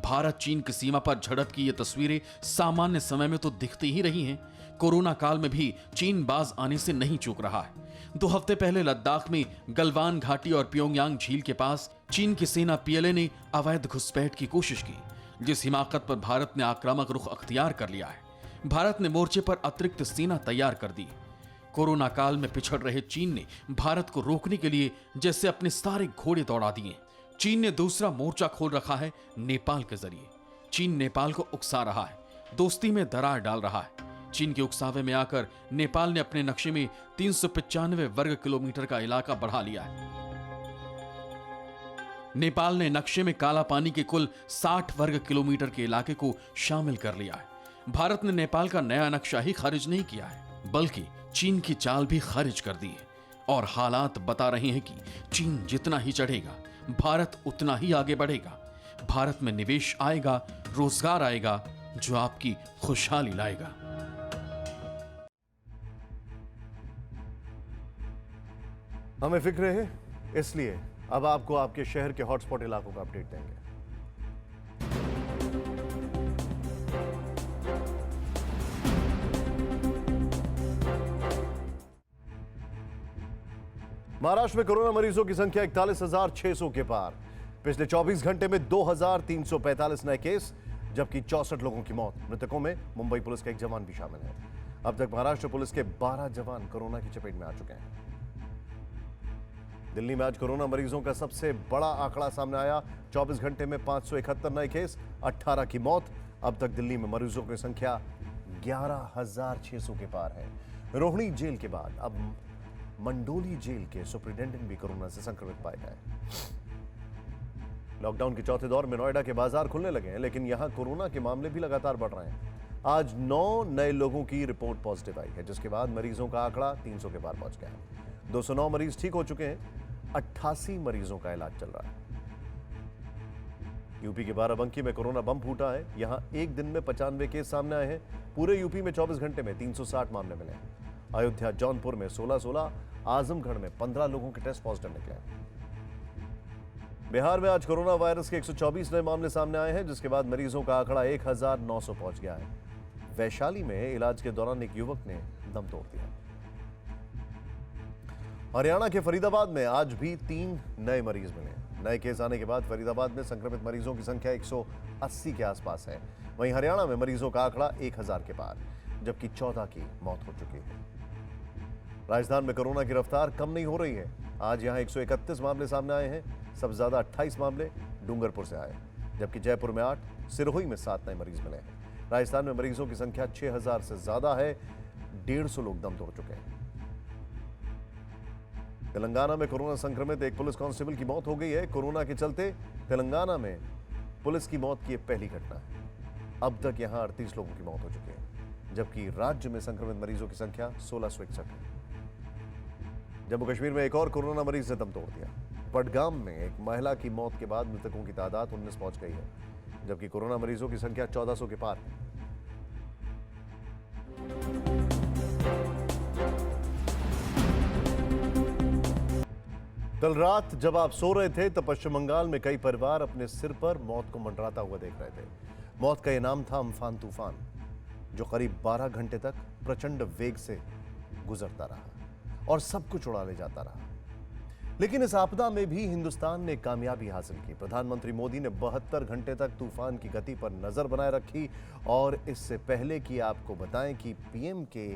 भारत चीन की सीमा पर झड़प की ये तस्वीरें सामान्य समय में तो दिखती ही रही हैं। कोरोना काल में भी चीन बाज आने से नहीं चूक रहा है। 2 हफ्ते पहले लद्दाख में गलवान घाटी और प्योंगयांग झील के पास चीन की सेना पीएलए ने अवैध घुसपैठ की कोशिश की, जिस हिमाकत पर भारत ने आक्रामक रुख अख्तियार कर लिया है। भारत ने मोर्चे पर अतिरिक्त सेना तैयार कर दी। कोरोना काल में पिछड़ रहे चीन ने भारत को रोकने के लिए जैसे अपने सारे घोड़े दौड़ा दिए। चीन ने दूसरा मोर्चा खोल रखा है नेपाल के जरिए। चीन नेपाल को उकसा रहा है, दोस्ती में दरार डाल रहा है। चीन के उकसावे में आकर नेपाल ने अपने नक्शे में 395 वर्ग किलोमीटर का इलाका बढ़ा लिया है। नेपाल ने नक्शे में काला पानी के कुल 60 वर्ग किलोमीटर के इलाके को शामिल कर लिया है। भारत ने नेपाल का नया नक्शा ही खारिज नहीं किया है, बल्कि चीन की चाल भी खारिज कर दी है और हालात बता रहे हैं कि चीन जितना ही चढ़ेगा भारत उतना ही आगे बढ़ेगा। भारत में निवेश आएगा, रोजगार आएगा, जो आपकी खुशहाली लाएगा। हमें फिक्र है, इसलिए अब आपको आपके शहर के हॉटस्पॉट इलाकों का अपडेट देंगे। महाराष्ट्र में कोरोना मरीजों की संख्या 41,600 के पार। पिछले 24 घंटे में 2,345 नए केस, जबकि 64 लोगों की मौत। मृतकों में मुंबई पुलिस का एक जवान भी शामिल है। अब तक महाराष्ट्र पुलिस के 12 जवान कोरोना की चपेट में आ चुके हैं। दिल्ली में आज कोरोना मरीजों का सबसे बड़ा आंकड़ा सामने आया। 24 घंटे में 571 नए केस, 18 की मौत। अब तक दिल्ली में मरीजों की संख्या 11,600 के पार है। रोहिणी जेल के बाद अब मंडोली जेल के सुपरिटेंडेंट भी कोरोना से संक्रमित पाए गए। लॉकडाउन के चौथे दौर में नोएडा के बाजार खुलने लगे हैं, लेकिन यहां कोरोना के मामले भी लगातार बढ़ रहे हैं। आज 9 नए लोगों की रिपोर्ट पॉजिटिव आई है, जिसके बाद मरीजों का आंकड़ा 300 के पार पहुंच गया है। 209 मरीज ठीक हो चुके हैं। 88 मरीजों का इलाज चल रहा है। यूपी के बाराबंकी में कोरोना बम फूटा है। यहां एक दिन में 95 केस सामने आए हैं। पूरे यूपी में 24 घंटे में 360 मामले मिले हैं। अयोध्या, जौनपुर में 16-16, आजमगढ़ में 15 लोगों के टेस्ट पॉजिटिव निकले। बिहार में आज कोरोना वायरस के 124 नए मामले सामने आए हैं, जिसके बाद मरीजों का आंकड़ा 1,900 पहुंच गया है। वैशाली में इलाज के दौरान एक युवक ने दम तोड़ दिया। हरियाणा के फरीदाबाद में आज भी 3 नए मरीज मिले। नए केस आने के बाद फरीदाबाद में संक्रमित मरीजों की संख्या 180 के आसपास है। वहीं हरियाणा में मरीजों का आंकड़ा 1,000 के पार, जबकि 14 की मौत हो चुकी है। राजस्थान में कोरोना की रफ्तार कम नहीं हो रही है। आज यहां 131 मामले सामने आए हैं। सबसे ज्यादा 28 मामले डूंगरपुर से आए, जबकि जयपुर में 8, सिरोही में 7 नए मरीज मिले हैं। राजस्थान में मरीजों की संख्या 6,000 से ज्यादा है। 150 लोग दम तोड़ चुके हैं। तेलंगाना में कोरोना संक्रमित एक पुलिस कांस्टेबल की मौत हो गई है। कोरोना के चलते तेलंगाना में पुलिस की मौत की यह पहली घटना है। अब तक यहां 38 लोगों की मौत हो चुकी है, जबकि राज्य में संक्रमित मरीजों की संख्या 1661 है। जम्मू कश्मीर में एक और कोरोना मरीज ने दम तोड़ दिया। पडगाम में एक महिला की मौत के बाद मृतकों की तादाद 19 पहुंच गई है, जबकि कोरोना मरीजों की संख्या 1400 के पार है। कल रात जब आप सो रहे थे तो पश्चिम बंगाल में कई परिवार अपने सिर पर मौत को मंडराता हुआ देख रहे थे। मौत का यह नाम था अम्फान तूफान, जो करीब 12 घंटे तक प्रचंड वेग से गुजरता रहा और सब कुछ उड़ा ले जाता रहा। लेकिन इस आपदा में भी हिंदुस्तान ने कामयाबी हासिल की। प्रधानमंत्री मोदी ने 72 घंटे तक तूफान की गति पर नजर बनाए रखी। और इससे पहले कि आपको बताएं कि पीएम के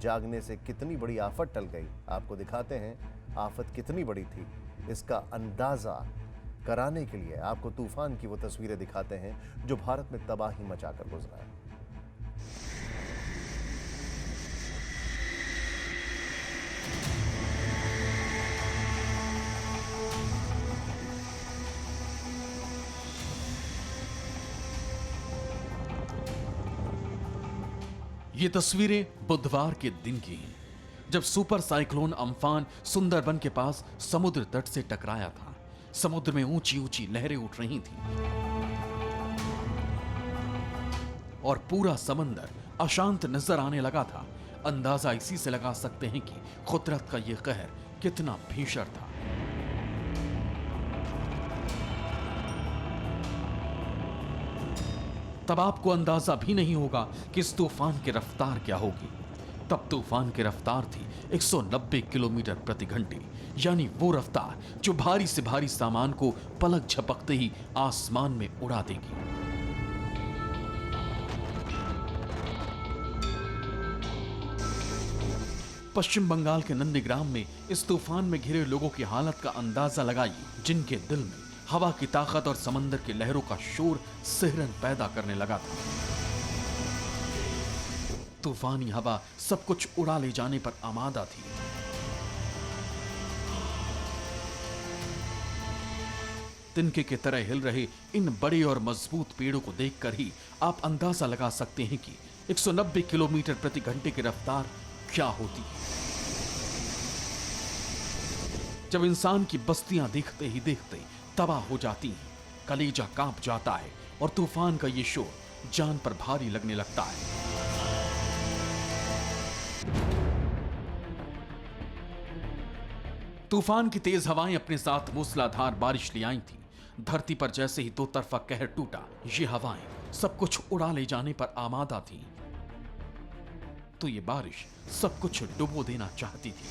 जागने से कितनी बड़ी आफत टल गई, आपको दिखाते हैं आफत कितनी बड़ी थी। इसका अंदाजा कराने के लिए आपको तूफान की वो तस्वीरें दिखाते हैं जो भारत में तबाही मचाकर गुजरा है। ये तस्वीरें बुधवार के दिन की हैं, जब सुपर साइक्लोन अम्फान सुंदरबन के पास समुद्र तट से टकराया था। समुद्र में ऊंची ऊंची लहरें उठ रही थीं और पूरा समंदर अशांत नजर आने लगा था। अंदाजा इसी से लगा सकते हैं कि कुदरत का यह कहर कितना भीषण था। तब आपको अंदाजा भी नहीं होगा कि इस तूफान की रफ्तार क्या होगी। तब तूफान की रफ्तार थी 190 किलोमीटर प्रति घंटे, यानी वो रफ्तार जो भारी से भारी सामान को पलक झपकते ही आसमान में उड़ा देगी। पश्चिम बंगाल के नंदीग्राम में इस तूफान में घिरे लोगों की हालत का अंदाजा लगाइए, जिनके दिल में हवा की ताकत और समंदर की लहरों का शोर सिहरन पैदा करने लगा था। तूफानी हवा सब कुछ उड़ा ले जाने पर आमादा थी। तिनके की तरह हिल रहे इन बड़े और मजबूत पेड़ों को देखकर ही आप अंदाजा लगा सकते हैं कि 190 किलोमीटर प्रति घंटे की रफ्तार क्या होती है। जब इंसान की बस्तियां देखते ही देखते तबाह हो जाती हैं, कलेजा कांप जाता है और तूफान का ये शोर जान पर भारी लगने लगता है। तूफान की तेज हवाएं अपने साथ मूसलाधार बारिश ले आई थी। धरती पर जैसे ही दो तरफा कहर टूटा, ये हवाएं सब कुछ उड़ा ले जाने पर आमादा थी। तो ये बारिश सब कुछ डुबो देना चाहती थी।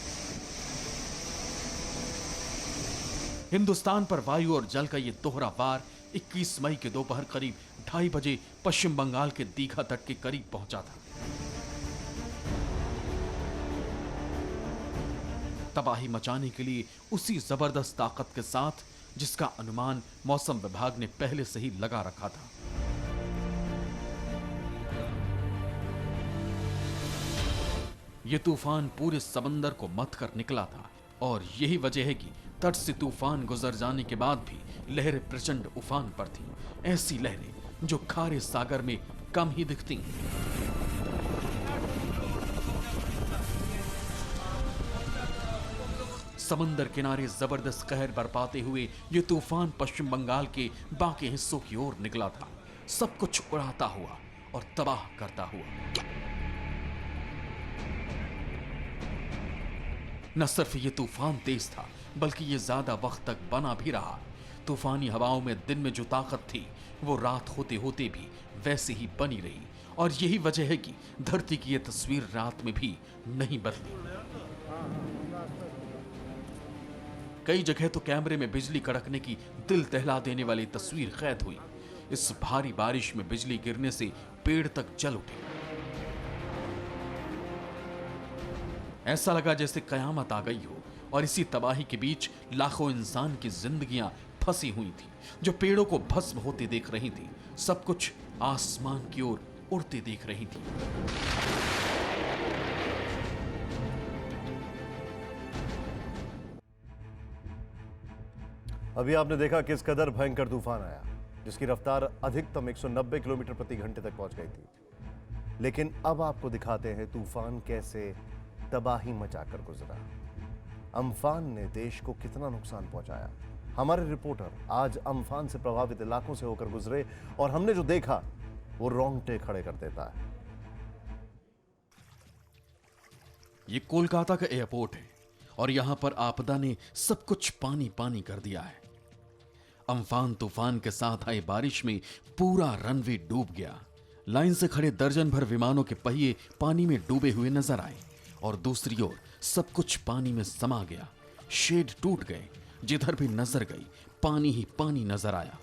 हिंदुस्तान पर वायु और जल का ये दोहरा वार 21 मई के दोपहर करीब 2:30 बजे पश्चिम बंगाल के दीघा तट के करीब पहुंचा था। तबाही मचाने के लिए उसी जबरदस्त ताकत के साथ जिसका अनुमान मौसम विभाग ने पहले से ही लगा रखा था। यह तूफान पूरे समंदर को मथ कर निकला था और यही वजह है कि तट से तूफान गुजर जाने के बाद भी लहरें प्रचंड उफान पर थीं। ऐसी लहरें जो खारे सागर में कम ही दिखती हैं। समंदर किनारे जबरदस्त कहर बरपाते हुए यह तूफान पश्चिम बंगाल के बाकी हिस्सों की ओर निकला था, सब कुछ उड़ाता हुआ और तबाह करता हुआ। न सिर्फ ये तूफान तेज था, बल्कि ये ज्यादा वक्त तक बना भी रहा। तूफानी हवाओं में दिन में जो ताकत थी वो रात होते होते भी वैसे ही बनी रही और यही वजह है कि धरती की ये तस्वीर रात में भी नहीं बदली। कई जगह तो कैमरे में बिजली कड़कने की दिल दहला देने वाली तस्वीर कैद हुई। इस भारी बारिश में बिजली गिरने से पेड़ तक जल उठे। ऐसा लगा जैसे कयामत आ गई हो और इसी तबाही के बीच लाखों इंसान की जिंदगियां फंसी हुई थी, जो पेड़ों को भस्म होते देख रही थी, सब कुछ आसमान की ओर उड़ते देख रही थी। अभी आपने देखा किस कदर भयंकर तूफान आया, जिसकी रफ्तार अधिकतम 190 किलोमीटर प्रति घंटे तक पहुंच गई थी। लेकिन अब आपको दिखाते हैं तूफान कैसे तबाही मचाकर गुजरा। अम्फान ने देश को कितना नुकसान पहुंचाया। हमारे रिपोर्टर आज अम्फान से प्रभावित इलाकों से होकर गुजरे और हमने जो देखा वो रोंगटे खड़े कर देता है। ये कोलकाता का एयरपोर्ट है और यहां पर आपदा ने सब कुछ पानी पानी कर दिया है। अम्फान तूफान के साथ आई बारिश में पूरा रनवे डूब गया। लाइन से खड़े दर्जन भर विमानों के पहिए पानी में डूबे हुए नजर आए और दूसरी ओर सब कुछ पानी में समा गया। शेड टूट गए, जिधर भी नजर गई पानी ही पानी नजर आया।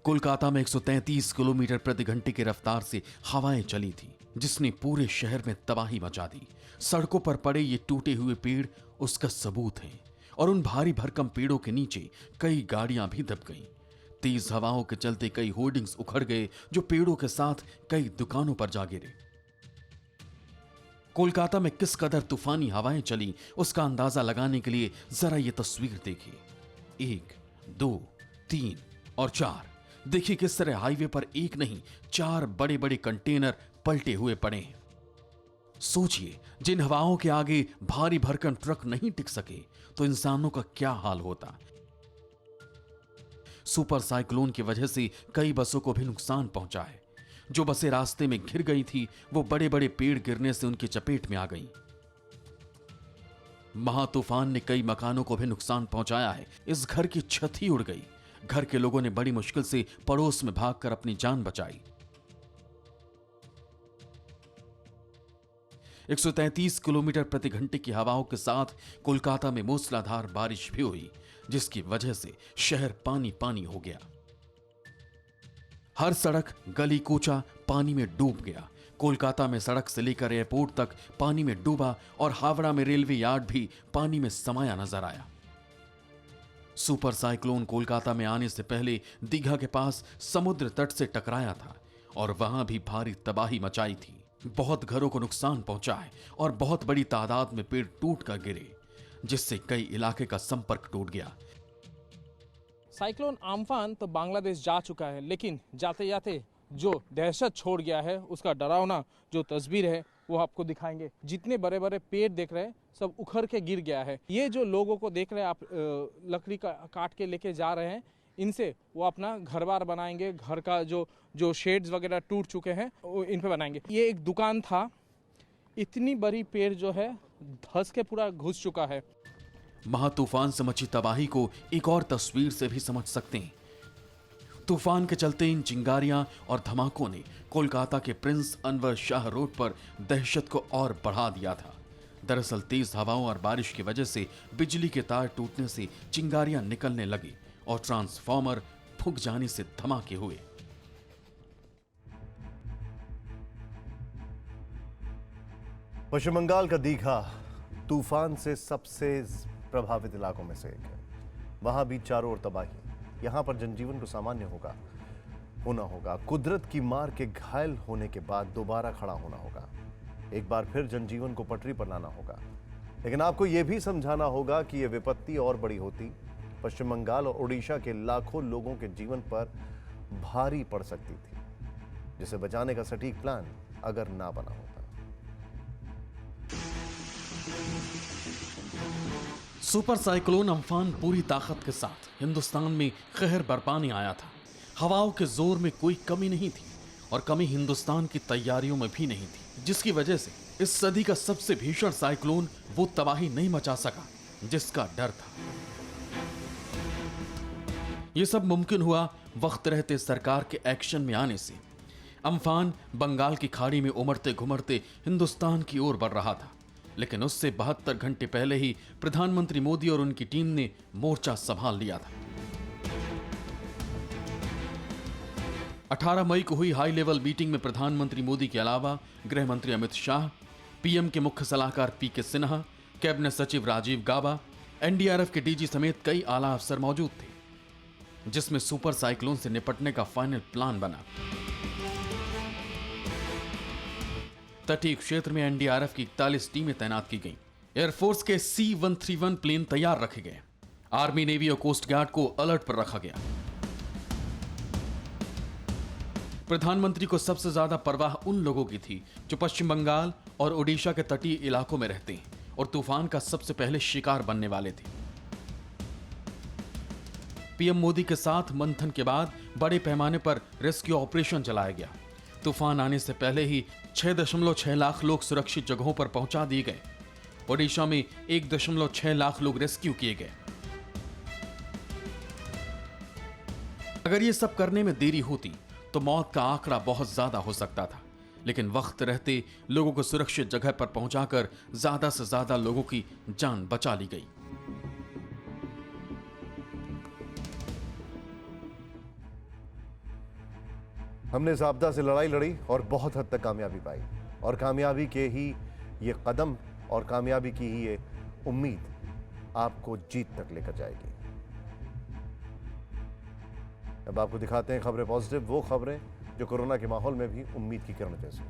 कोलकाता में 133 किलोमीटर प्रति घंटे की रफ्तार से हवाएं चली थी, जिसने पूरे शहर में तबाही मचा दी। सड़कों पर पड़े ये टूटे हुए पेड़ उसका सबूत हैं और उन भारी भरकम पेड़ों के नीचे कई गाड़ियां भी दब गईं। तेज हवाओं के चलते कई होर्डिंग्स उखड़ गए, जो पेड़ों के साथ कई दुकानों पर जा गिरे। कोलकाता में किस कदर तूफानी हवाएं चली, उसका अंदाजा लगाने के लिए जरा ये तस्वीर देखिए। 1, 2, 3 और 4। देखिए किस तरह हाईवे पर एक नहीं 4 बड़े बड़े कंटेनर पलटे हुए पड़े हैं। सोचिए, जिन हवाओं के आगे भारी भरकम ट्रक नहीं टिक सके तो इंसानों का क्या हाल होता। सुपर साइक्लोन की वजह से कई बसों को भी नुकसान पहुंचा है। जो बसें रास्ते में घिर गई थी वो बड़े बड़े पेड़ गिरने से उनकी चपेट में आ गईं। महातूफान ने कई मकानों को भी नुकसान पहुंचाया है। इस घर की छत ही उड़ गई। घर के लोगों ने बड़ी मुश्किल से पड़ोस में भागकर अपनी जान बचाई। 133 किलोमीटर प्रति घंटे की हवाओं के साथ कोलकाता में मूसलाधार बारिश भी हुई, जिसकी वजह से शहर पानी पानी हो गया। हर सड़क गली कूचा पानी में डूब गया। कोलकाता में सड़क से लेकर एयरपोर्ट तक पानी में डूबा और हावड़ा में रेलवे यार्ड भी पानी में समाया नजर आया। सुपर साइक्लोन कोलकाता में आने से पहले दीघा के पास समुद्र तट से टकराया था और वहां भी भारी तबाही मचाई थी। बहुत घरों को नुकसान पहुंचा है और बहुत बड़ी तादाद में पेड़ टूट कर गिरे, जिससे कई इलाके का संपर्क टूट गया। साइक्लोन आम्फान तो बांग्लादेश जा चुका है, लेकिन जाते जाते जो दहशत छोड़ गया है उसका डरावना जो तस्वीर है वो आपको दिखाएंगे। जितने बड़े बड़े पेड़ देख रहे हैं सब उखड़ के गिर गया है। ये जो लोगों को देख रहे हैं आप लकड़ी का काट के लेके जा रहे हैं, इनसे वो अपना घर बार बनाएंगे। घर का जो शेड्स वगैरह टूट चुके हैं वो इन पे बनाएंगे। ये एक दुकान था, इतनी बड़ी पेड़ जो है धंस के पूरा घुस चुका है। महातूफान से मची तबाही को एक और तस्वीर से भी समझ सकते हैं। तूफान के चलते इन चिंगारियां और धमाकों ने कोलकाता के प्रिंस अनवर शाह रोड पर दहशत को और बढ़ा दिया था। दरअसल तेज हवाओं और बारिश की वजह से बिजली के तार टूटने से चिंगारियां निकलने लगी और ट्रांसफार्मर फूंक जाने से धमाके हुए। पश्चिम बंगाल का दीघा तूफान से सबसे प्रभावित इलाकों में से एक है। वहां भी चारों ओर तबाही। यहां पर जनजीवन को सामान्य होना होगा। कुदरत की मार के घायल होने के बाद दोबारा खड़ा होना होगा। एक बार फिर जनजीवन को पटरी पर लाना होगा। लेकिन आपको यह भी समझाना होगा कि यह विपत्ति और बड़ी होती पश्चिम बंगाल और ओडिशा के लाखों लोगों के जीवन पर भारी पड़ सकती थी, जिसे बचाने का सटीक प्लान अगर ना बना होता। सुपर साइक्लोन अम्फान पूरी ताकत के साथ हिंदुस्तान में कहर बरपाने आया था। हवाओं के जोर में कोई कमी नहीं थी और कमी हिंदुस्तान की तैयारियों में भी नहीं थी, जिसकी वजह से इस सदी का सबसे भीषण साइक्लोन वो तबाही नहीं मचा सका जिसका डर था। यह सब मुमकिन हुआ वक्त रहते सरकार के एक्शन में आने से। अम्फान बंगाल की खाड़ी में उमड़ते घुमड़ते हिंदुस्तान की ओर बढ़ रहा था, लेकिन उससे 72 घंटे पहले ही प्रधानमंत्री मोदी और उनकी टीम ने मोर्चा संभाल लिया था। 18 मई को हुई हाई लेवल मीटिंग में प्रधानमंत्री मोदी के अलावा गृह मंत्री अमित शाह, पीएम के मुख्य सलाहकार पीके सिन्हा, कैबिनेट सचिव राजीव गाबा, एनडीआरएफ के डीजी समेत कई आला अफसर मौजूद थे, जिसमें सुपर साइक्लोन से निपटने का फाइनल प्लान बना। तटीय क्षेत्र में एनडीआरएफ की 41 टीमें तैनात की गईं। एयरफोर्स के C-131 प्लेन तैयार रखे गए। आर्मी, नेवी और कोस्ट गार्ड को अलर्ट पर रखा गया। प्रधानमंत्री को सबसे ज्यादा परवाह उन लोगों की थी जो पश्चिम बंगाल और ओडिशा के तटीय इलाकों में रहते हैं और तूफान का सबसे पहले शिकार बनने वाले थे। पीएम मोदी के साथ मंथन के बाद बड़े पैमाने पर रेस्क्यू ऑपरेशन चलाया गया। तूफान आने से पहले ही 6.6 लाख लोग सुरक्षित जगहों पर पहुंचा दिए गए। ओडिशा में 1.6 लाख लोग रेस्क्यू किए गए। अगर ये सब करने में देरी होती तो मौत का आंकड़ा बहुत ज्यादा हो सकता था, लेकिन वक्त रहते लोगों को सुरक्षित जगह पर पहुंचाकर ज्यादा से ज्यादा लोगों की जान बचा ली गई। हमने इस आपदा से लड़ाई लड़ी और बहुत हद तक कामयाबी पाई, और कामयाबी के ही ये कदम और कामयाबी की ही ये उम्मीद आपको जीत तक लेकर जाएगी। अब आपको दिखाते हैं खबरें पॉजिटिव, वो खबरें जो कोरोना के माहौल में भी उम्मीद की किरण जैसी।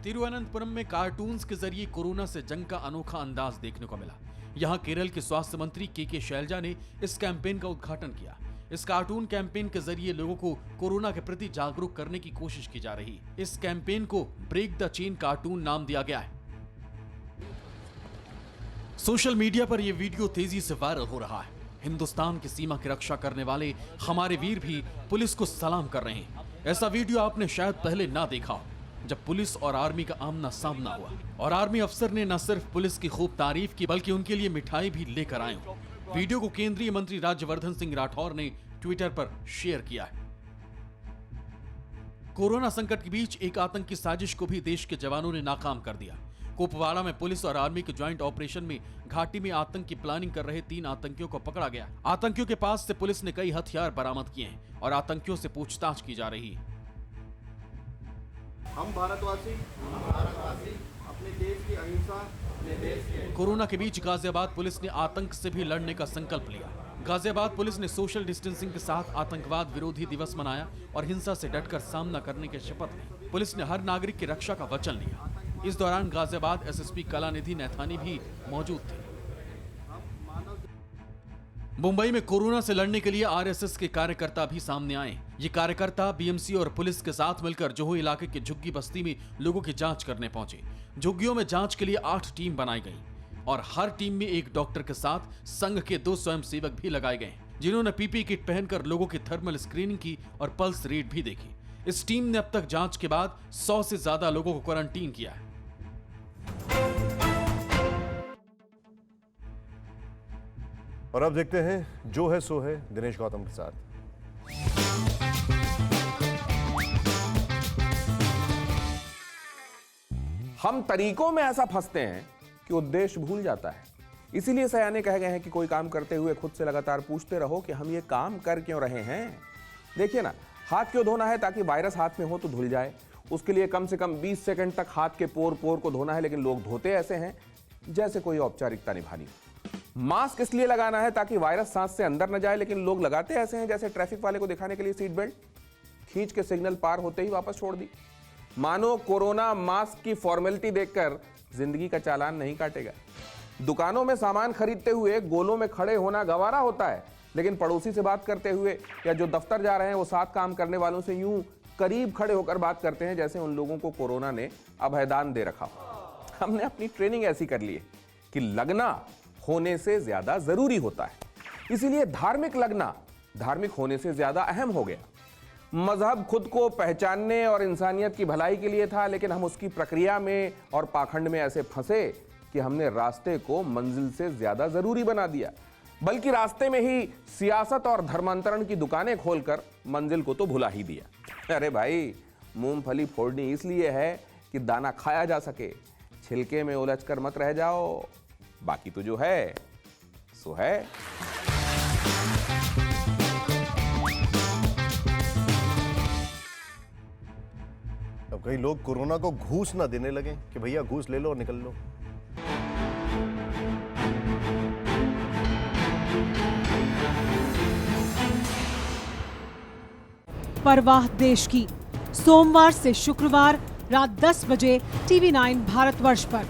तिरुवनंतपुरम में कार्टून्स के जरिए कोरोना से जंग का अनोखा अंदाज देखने को मिला। यहां केरल के स्वास्थ्य मंत्री के शैलजा ने इस कैंपेन का उद्घाटन किया। इस कार्टून कैंपेन के जरिए लोगों को कोरोना के प्रति जागरूक करने की कोशिश की जा रही है। इस कैंपेन को ब्रेक द चेन कार्टून नाम दिया गया है। सोशल मीडिया पर यह वीडियो तेजी से वायरल हो रहा है। हिंदुस्तान की सीमा की रक्षा करने वाले हमारे वीर भी पुलिस को सलाम कर रहे हैं। ऐसा वीडियो आपने शायद पहले ना देखा हो, जब पुलिस और आर्मी का आमना सामना हुआ और आर्मी अफसर ने न सिर्फ पुलिस की खूब तारीफ की बल्कि उनके लिए मिठाई भी लेकर आए। वीडियो को केंद्रीय मंत्री राज्यवर्धन सिंह राठौर ने ट्विटर पर शेयर किया है। कोरोना संकट के बीच एक आतंकी साजिश को भी देश के जवानों ने नाकाम कर दिया। कुपवाड़ा में पुलिस और आर्मी के ज्वाइंट ऑपरेशन में घाटी में आतंक की प्लानिंग कर रहे 3 आतंकियों को पकड़ा गया। आतंकियों के पास से पुलिस ने कई हथियार बरामद किए हैं और आतंकियों से पूछताछ की जा रही है। हम भारतवासी अपने देश की अहिंसा, कोरोना के बीच गाजियाबाद पुलिस ने आतंक से भी लड़ने का संकल्प लिया। गाजियाबाद पुलिस ने सोशल डिस्टेंसिंग के साथ आतंकवाद विरोधी दिवस मनाया और हिंसा से डटकर सामना करने की शपथ ली। पुलिस ने हर नागरिक की रक्षा का वचन लिया। इस दौरान गाजियाबाद एसएसपी कलानिधि नैथानी भी मौजूद थे। मुंबई में कोरोना से लड़ने के लिए आरएसएस के कार्यकर्ता भी सामने आए। ये कार्यकर्ता बीएमसी और पुलिस के साथ मिलकर जोहो इलाके के झुग्गी बस्ती में लोगों की जांच करने पहुंचे। झुग्गियों में जांच के लिए 8 टीम बनाई गई और हर टीम में एक डॉक्टर के साथ संघ के 2 स्वयंसेवक भी लगाए गए, जिन्होंने पीपीई किट पहनकर लोगों की थर्मल स्क्रीनिंग की और पल्स रेट भी देखी। इस टीम ने अब तक जांच के बाद 100 से ज्यादा लोगों को क्वारंटीन किया है। और अब देखते हैं जो है सो है दिनेश गौतम के साथ। हम तरीकों में ऐसा फंसते हैं कि उद्देश्य भूल जाता है। इसीलिए सयाने कह गए हैं कि कोई काम करते हुए खुद से लगातार पूछते रहो कि हम ये काम कर क्यों रहे हैं। देखिए ना, हाथ क्यों धोना है? ताकि वायरस हाथ में हो तो धुल जाए। उसके लिए कम से कम 20 सेकंड तक हाथ के पोर पोर को धोना है, लेकिन लोग धोते ऐसे हैं जैसे कोई औपचारिकता निभानी हो। मास्क इसलिए लगाना है ताकि वायरस सांस से अंदर न जाए, लेकिन लोग लगाते ऐसे हैं जैसे ट्रैफिक वाले को दिखाने के लिए सीट बेल्ट खींच के सिग्नल पार होते ही वापस छोड़ दी। मानो कोरोना मास्क की फॉर्मेलिटी देखकर जिंदगी का चालान नहीं काटेगा। दुकानों में सामान खरीदते हुए गोलों में खड़े होना गवारा होता है, लेकिन पड़ोसी से बात करते हुए या जो दफ्तर जा रहे हैं वो साथ काम करने वालों से यूं करीब खड़े होकर बात करते हैं जैसे उन लोगों को कोरोना ने अभयदान दे रखा हो। हमने अपनी ट्रेनिंग ऐसी कर ली है कि लगना होने से ज्यादा जरूरी होता है। इसीलिए धार्मिक लगना धार्मिक होने से ज्यादा अहम हो गया। मजहब खुद को पहचानने और इंसानियत की भलाई के लिए था, लेकिन हम उसकी प्रक्रिया में और पाखंड में ऐसे फंसे कि हमने रास्ते को मंजिल से ज्यादा जरूरी बना दिया। बल्कि रास्ते में ही सियासत और धर्मांतरण की दुकानें खोलकर मंजिल को तो भुला ही दिया। अरे भाई, मूंगफली फोड़नी इसलिए है कि दाना खाया जा सके, छिलके में उलझकर मत रह जाओ। बाकी तो जो है सो है। अब कई लोग कोरोना को घूस ना देने लगे कि भैया घूस ले लो और निकल लो। परवाह देश की, सोमवार से शुक्रवार रात 10 बजे TV9 भारतवर्ष पर।